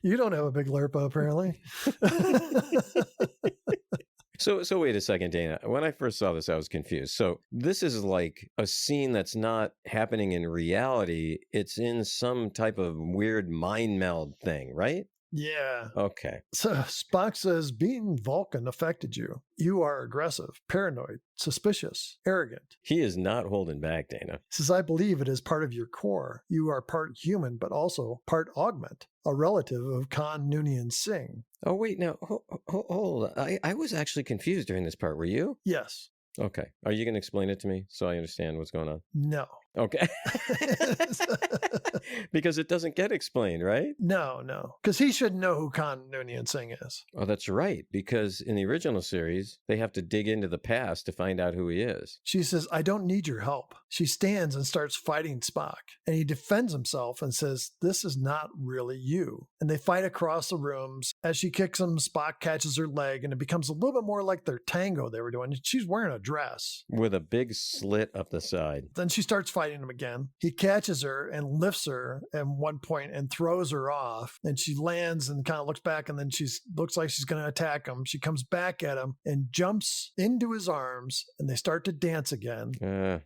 S2: You don't have a big lirpa, apparently.
S1: So wait a second, Dana. When I first saw this, I was confused. So this is like a scene that's not happening in reality. It's in some type of weird mind meld thing, right?
S2: Yeah.
S1: Okay.
S2: So Spock says, being Vulcan affected you. You are aggressive, paranoid, suspicious, arrogant.
S1: He is not holding back, Dana.
S2: He says, I believe it is part of your core. You are part human, but also part augment, a relative of Khan Noonien Singh.
S1: Oh, wait, now, hold on. I was actually confused during this part. Were you?
S2: Yes.
S1: Okay. Are you going to explain it to me so I understand what's going on?
S2: No.
S1: Okay. Because it doesn't get explained, right?
S2: No. Because he should know who Khan Noonien Singh is.
S1: Oh, that's right. Because in the original series, they have to dig into the past to find out who he is.
S2: She says, I don't need your help. She stands and starts fighting Spock. And he defends himself and says, this is not really you. And they fight across the rooms. As she kicks him, Spock catches her leg, and it becomes a little bit more like their tango they were doing. She's wearing a dress
S1: with a big slit up the side.
S2: Then she starts fighting him again. He catches her and lifts her at one point and throws her off. And she lands and kind of looks back, and then she looks like she's going to attack him. She comes back at him and jumps into his arms, and they start to dance again.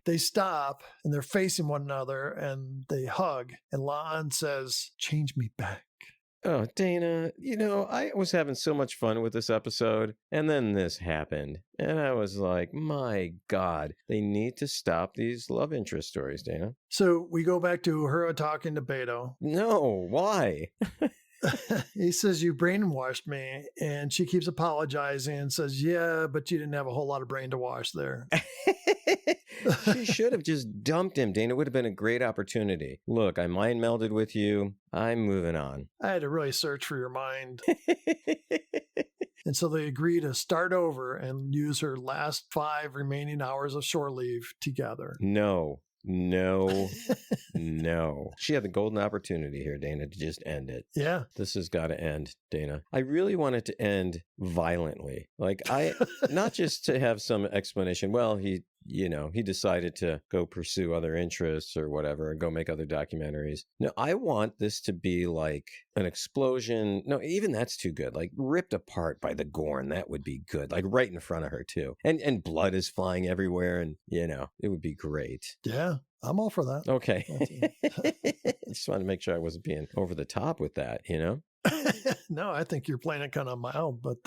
S2: They stop and they're facing one another and they hug. And La'an says, change me back.
S1: Oh, Dana, I was having so much fun with this episode, and then this happened. And I was like, my God, they need to stop these love interest stories, Dana.
S2: So we go back to her talking to Beto.
S1: No, why?
S2: He says, you brainwashed me. And she keeps apologizing and says, yeah, but you didn't have a whole lot of brain to wash there.
S1: She should have just dumped him, Dana. It would have been a great opportunity. Look, I mind melded with you. I'm moving on.
S2: I had to really search for your mind. And so they agree to start over and use her last 5 remaining hours of shore leave together.
S1: No. She had the golden opportunity here, Dana, to just end it.
S2: Yeah.
S1: This has got to end, Dana. I really want it to end violently. Not just to have some explanation. Well, he decided to go pursue other interests or whatever and go make other documentaries. No, I want this to be like an explosion. No, even that's too good. Like ripped apart by the Gorn. That would be good. Like right in front of her too. And blood is flying everywhere. And, it would be great.
S2: Yeah, I'm all for that.
S1: Okay. I just wanted to make sure I wasn't being over the top with that,
S2: No, I think you're playing it kind of mild, but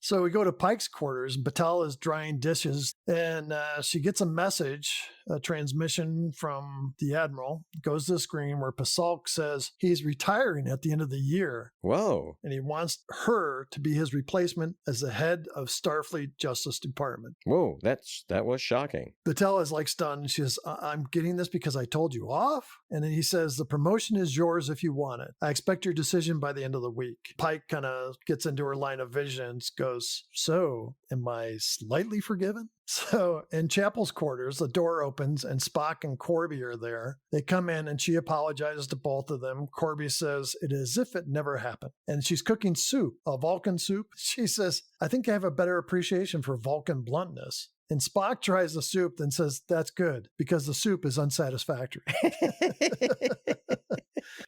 S2: So we go to Pike's quarters. Batal is drying dishes, and she gets a message, a transmission from the Admiral. It goes to the screen where Pasalk says he's retiring at the end of the year.
S1: Whoa.
S2: And he wants her to be his replacement as the head of Starfleet Justice Department.
S1: Whoa, that was shocking.
S2: Batal is like stunned. She says, I'm getting this because I told you off. And then he says, the promotion is yours if you want it. I expect your decision by the end of the week. Pike kind of gets into her line of vision and goes, so am I slightly forgiven? So in Chapel's quarters, the door opens and Spock and Corby are there. They come in and she apologizes to both of them. Corby says it is as if it never happened. And she's cooking soup, a Vulcan soup. She says, I think I have a better appreciation for Vulcan bluntness. And Spock tries the soup, then says, that's good, because the soup is unsatisfactory.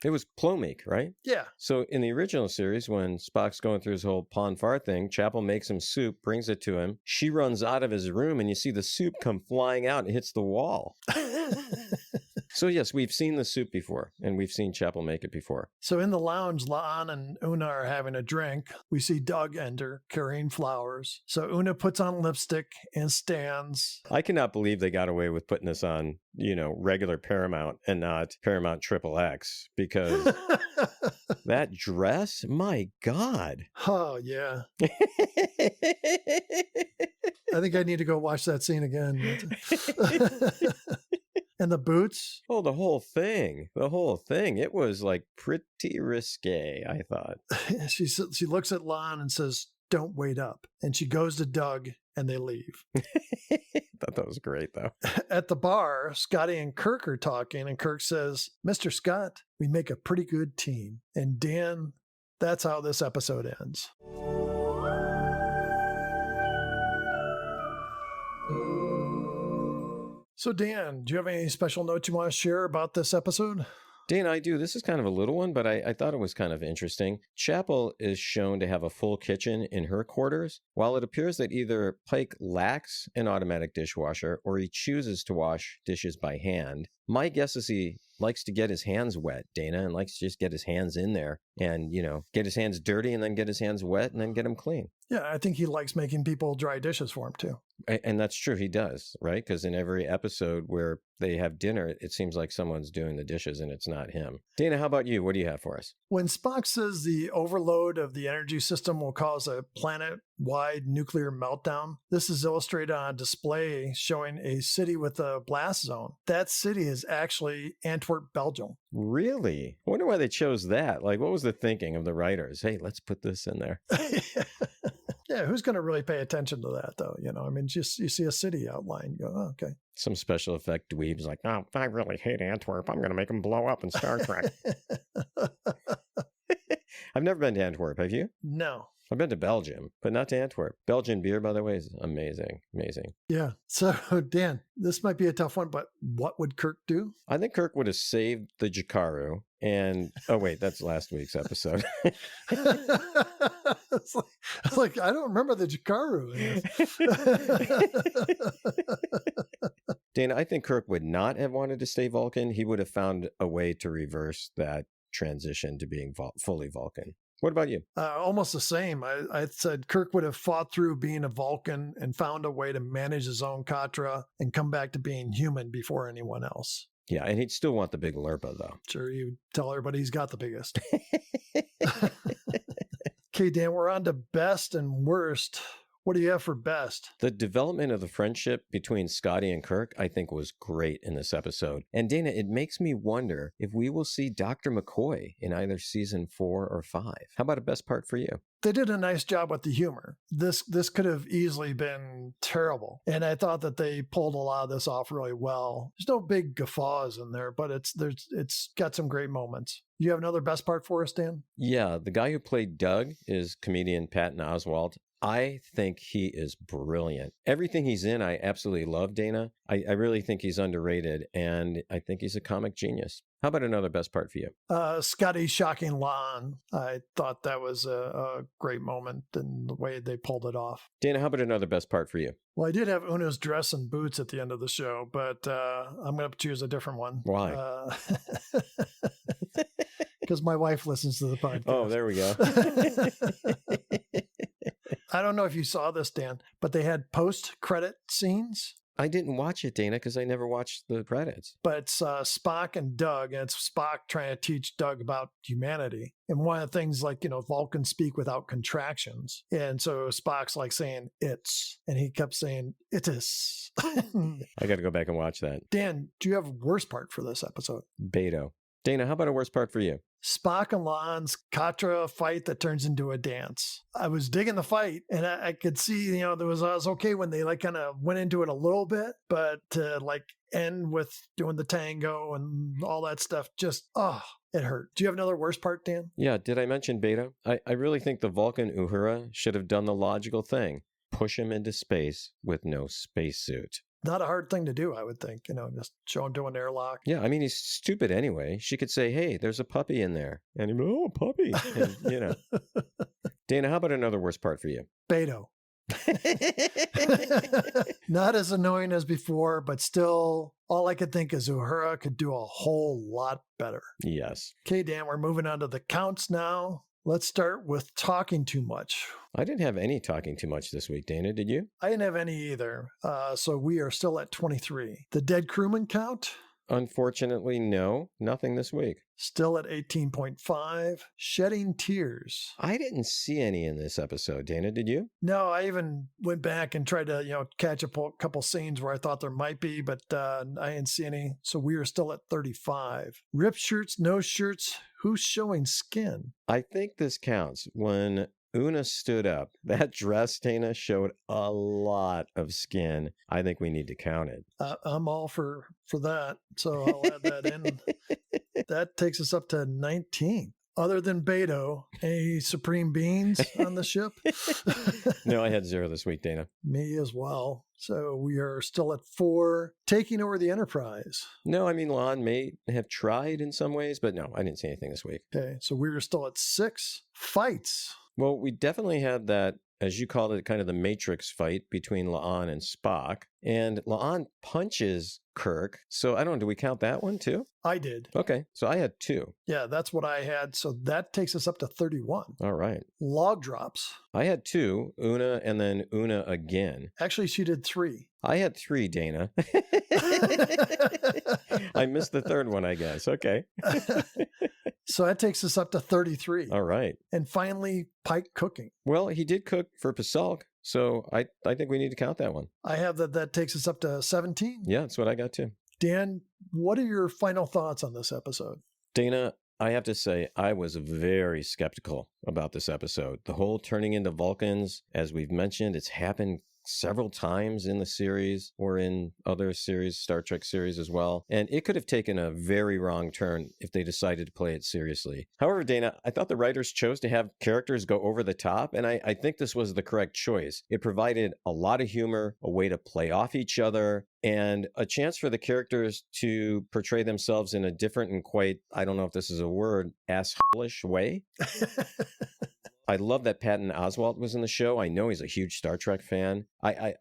S1: It was Plomik, right?
S2: Yeah.
S1: So in the original series, when Spock's going through his whole Pon farr thing, Chapel makes him soup, brings it to him. She runs out of his room, and you see the soup come flying out and hits the wall. So yes, we've seen the soup before, and we've seen Chapel make it before.
S2: So in the lounge, La'an and Una are having a drink. We see Doug enter, carrying flowers. So Una puts on lipstick and stands.
S1: I cannot believe they got away with putting this on, regular Paramount and not Paramount XXX, because that dress, my God.
S2: Oh, yeah. I think I need to go watch that scene again. And the boots?
S1: Oh, the whole thing. It was like pretty risque, I thought.
S2: She looks at Lon and says, don't wait up. And she goes to Doug and they leave.
S1: thought that was great, though.
S2: At the bar, Scotty and Kirk are talking, and Kirk says, "Mr. Scott, we make a pretty good team." And Dan, that's how this episode ends. So Dan, do you have any special notes you want to share about this episode?
S1: Dana, I do. This is kind of a little one, but I thought it was kind of interesting. Chapel is shown to have a full kitchen in her quarters, while it appears that either Pike lacks an automatic dishwasher or he chooses to wash dishes by hand. My guess is he likes to get his hands wet, Dana, and likes to just get his hands in there and, get his hands dirty and then get his hands wet and then get them clean.
S2: Yeah, I think he likes making people dry dishes for him, too.
S1: And that's true. He does, right? Because in every episode where they have dinner, it seems like someone's doing the dishes and it's not him. Dana, how about you? What do you have for us?
S2: When Spock says the overload of the energy system will cause a planet-wide nuclear meltdown, this is illustrated on a display showing a city with a blast zone. That city is actually Antwerp, Belgium.
S1: Really? I wonder why they chose that. Like, what was the thinking of the writers? Hey, let's put this in there.
S2: Yeah, who's going to really pay attention to that, though? Just you see a city outline, you go, oh, okay.
S1: Some special effect dweeb's like, oh, I really hate Antwerp. I'm going to make them blow up in Star Trek. I've never been to Antwerp. Have you?
S2: No.
S1: I've been to Belgium, but not to Antwerp. Belgian beer, by the way, is amazing. Amazing.
S2: Yeah. So, Dan, this might be a tough one, but what would Kirk do?
S1: I think Kirk would have saved the Jakaru. And, oh, wait, that's last week's episode.
S2: It's like, I don't remember the Jakaru.
S1: Dana, I think Kirk would not have wanted to stay Vulcan. He would have found a way to reverse that transition to being fully Vulcan. What about you?
S2: Almost the same. I said Kirk would have fought through being a Vulcan and found a way to manage his own Katra and come back to being human before anyone else.
S1: Yeah, and he'd still want the big lirpa, though.
S2: Sure, you tell everybody he's got the biggest. Okay, Dan, we're on to best and worst. What do you have for best?
S1: The development of the friendship between Scotty and Kirk, I think, was great in this episode. And Dana, it makes me wonder if we will see Dr. McCoy in either season 4 or 5. How about a best part for you?
S2: They did a nice job with the humor. This could have easily been terrible. And I thought that they pulled a lot of this off really well. There's no big guffaws in there, but it's got some great moments. You have another best part for us, Dan?
S1: Yeah, the guy who played Doug is comedian Patton Oswalt. I think he is brilliant. Everything he's in, I absolutely love, Dana. I really think he's underrated, and I think he's a comic genius. How about another best part for you?
S2: Scotty's shocking lawn. I thought that was a great moment in the way they pulled it off.
S1: Dana, how about another best part for you?
S2: Well, I did have Una's dress and boots at the end of the show, but I'm going to choose a different one.
S1: Why?
S2: Because my wife listens to the podcast.
S1: Oh, there we go.
S2: I don't know if you saw this, Dan, but they had post-credit scenes.
S1: I didn't watch it, Dana, because I never watched the credits.
S2: But it's Spock and Doug, and it's Spock trying to teach Doug about humanity. And one of the things, like, Vulcans speak without contractions. And so Spock's like saying, it's, and he kept saying, it is.
S1: I got to go back and watch that.
S2: Dan, do you have a worst part for this episode?
S1: Beto. Dana, how about a worst part for you?
S2: Spock and Lon's Katra fight that turns into a dance. I was digging the fight, and I could see, I was okay when they kind of went into it a little bit, but to end with doing the tango and all that stuff, just, it hurt. Do you have another worst part, Dan?
S1: Yeah, did I mention Beto? I really think the Vulcan Uhura should have done the logical thing. Push him into space with no spacesuit.
S2: Not a hard thing to do, I would think. Just show him to an airlock.
S1: Yeah, I mean, he's stupid anyway. She could say, hey, there's a puppy in there. And he'd be, oh, puppy. And, Dana, how about another worst part for you?
S2: Beto. Not as annoying as before, but still, all I could think is Uhura could do a whole lot better.
S1: Yes.
S2: Okay, Dan, we're moving on to the counts now. Let's start with talking too much.
S1: I didn't have any talking too much this week, Dana. Did you?
S2: I didn't have any either. So we are still at 23. The dead crewman count?
S1: Unfortunately, no. Nothing this week.
S2: Still at 18.5. Shedding tears.
S1: I didn't see any in this episode, Dana. Did you?
S2: No, I even went back and tried to, catch a couple scenes where I thought there might be, but I didn't see any. So we are still at 35. Ripped shirts, no shirts. Who's showing skin?
S1: I think this counts. When Una stood up. That dress, Dana, showed a lot of skin. I think we need to count it.
S2: I'm all for that, so I'll add that in. That takes us up to 19. Other than Beto, any supreme beings on the ship?
S1: No, I had 0 this week, Dana.
S2: Me as well. So we are still at 4, taking over the Enterprise.
S1: No, I mean, Lon may have tried in some ways, but no, I didn't see anything this week.
S2: Okay, so we are still at 6. Fights.
S1: Well, we definitely had that, as you called it, kind of the Matrix fight between La'an and Spock. And La'an punches Kirk. So I don't know, do we count that one too?
S2: I did.
S1: Okay, so I had 2.
S2: Yeah, that's what I had. So that takes us up to 31.
S1: All right.
S2: Log drops.
S1: I had 2, Una and then Una again.
S2: Actually, she did 3.
S1: I had 3, Dana. I missed the third one, I guess. Okay.
S2: So that takes us up to 33.
S1: All right.
S2: And finally, Pike cooking.
S1: Well, he did cook for Pasalk, so I think we need to count that one.
S2: I have that takes us up to 17.
S1: Yeah, that's what I got too.
S2: Dan, what are your final thoughts on this episode?
S1: Dana, I have to say, I was very skeptical about this episode. The whole turning into Vulcans, as we've mentioned, it's happened several times in the series or in other series, Star Trek series as well. And it could have taken a very wrong turn if they decided to play it seriously. However, Dana, I thought the writers chose to have characters go over the top, and I think this was the correct choice. It provided a lot of humor, a way to play off each other, and a chance for the characters to portray themselves in a different and quite, I don't know if this is a word, asshole-ish way. I love that Patton Oswalt was in the show. I know he's a huge Star Trek fan. I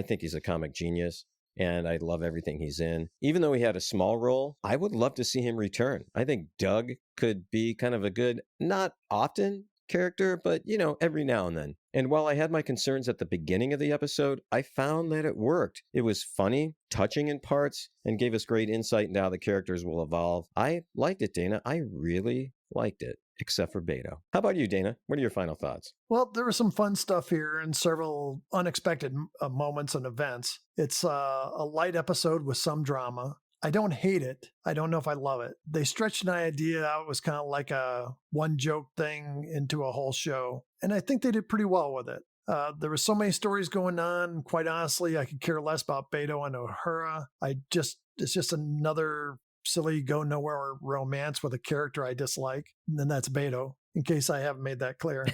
S1: think he's a comic genius, and I love everything he's in. Even though he had a small role, I would love to see him return. I think Doug could be kind of a good, not often character, but, every now and then. And while I had my concerns at the beginning of the episode, I found that it worked. It was funny, touching in parts, and gave us great insight into how the characters will evolve. I liked it, Dana. I really liked it. Except for Beto. How about you, Dana? What are your final thoughts?
S2: Well, there was some fun stuff here and several unexpected moments and events. It's a light episode with some drama. I don't hate it. I don't know if I love it. They stretched an idea out. It was kind of like a one joke thing into a whole show. And I think they did pretty well with it. There were so many stories going on. Quite honestly, I could care less about Beto and Uhura. It's just another silly go nowhere romance with a character I dislike. And then that's Beto, in case I haven't made that clear.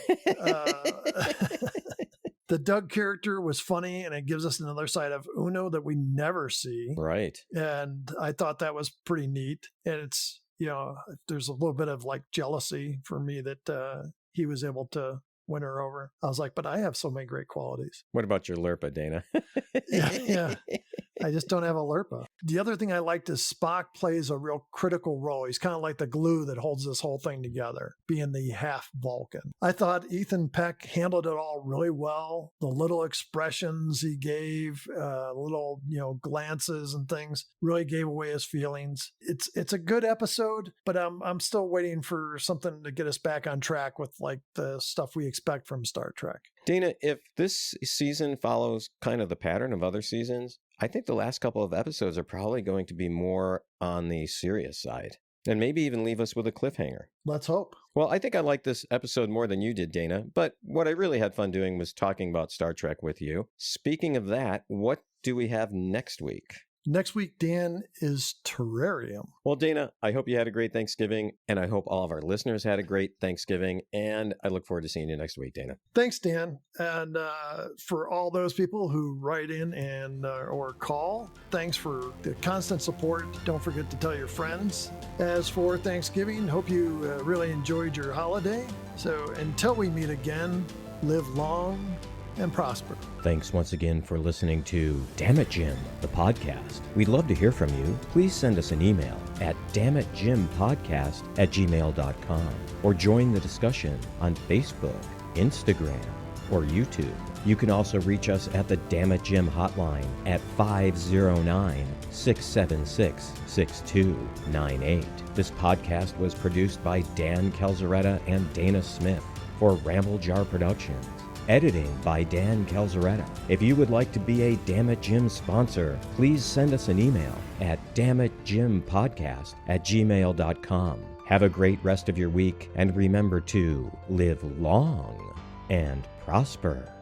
S2: The Doug character was funny, and it gives us another side of Uno that we never see.
S1: Right.
S2: And I thought that was pretty neat. And it's, there's a little bit of like jealousy for me that he was able to win her over. I was like, but I have so many great qualities.
S1: What about your lirpa, Dana?
S2: Yeah. I just don't have a lirpa. The other thing I liked is Spock plays a real critical role. He's kind of like the glue that holds this whole thing together, being the half Vulcan. I thought Ethan Peck handled it all really well. The little expressions he gave, little, glances and things really gave away his feelings. It's a good episode, but I'm still waiting for something to get us back on track with like the stuff we expect from Star Trek.
S1: Dana, if this season follows kind of the pattern of other seasons, I think the last couple of episodes are probably going to be more on the serious side and maybe even leave us with a cliffhanger.
S2: Let's hope.
S1: Well, I think I liked this episode more than you did, Dana, but what I really had fun doing was talking about Star Trek with you. Speaking of that, what do we have next week?
S2: Next week, Dan, is Terrarium.
S1: Well, Dana, I hope you had a great Thanksgiving, and I hope all of our listeners had a great Thanksgiving, and I look forward to seeing you next week, Dana.
S2: Thanks, Dan. And for all those people who write in and or call, thanks for the constant support. Don't forget to tell your friends. As for Thanksgiving, hope you really enjoyed your holiday. So until we meet again, live long and prosper.
S1: Thanks once again for listening to Damn It Jim, the podcast. We'd love to hear from you. Please send us an email at dammitjimpodcast@gmail.com or join the discussion on Facebook, Instagram, or YouTube. You can also reach us at the Damn It Jim hotline at 509-676-6298. This podcast was produced by Dan Calzaretta and Dana Smith for Ramble Jar Productions. Editing by Dan Calzaretta. If you would like to be a Damn It Jim sponsor, please send us an email at dammitjimpodcast@gmail.com. Have a great rest of your week, and remember to live long and prosper.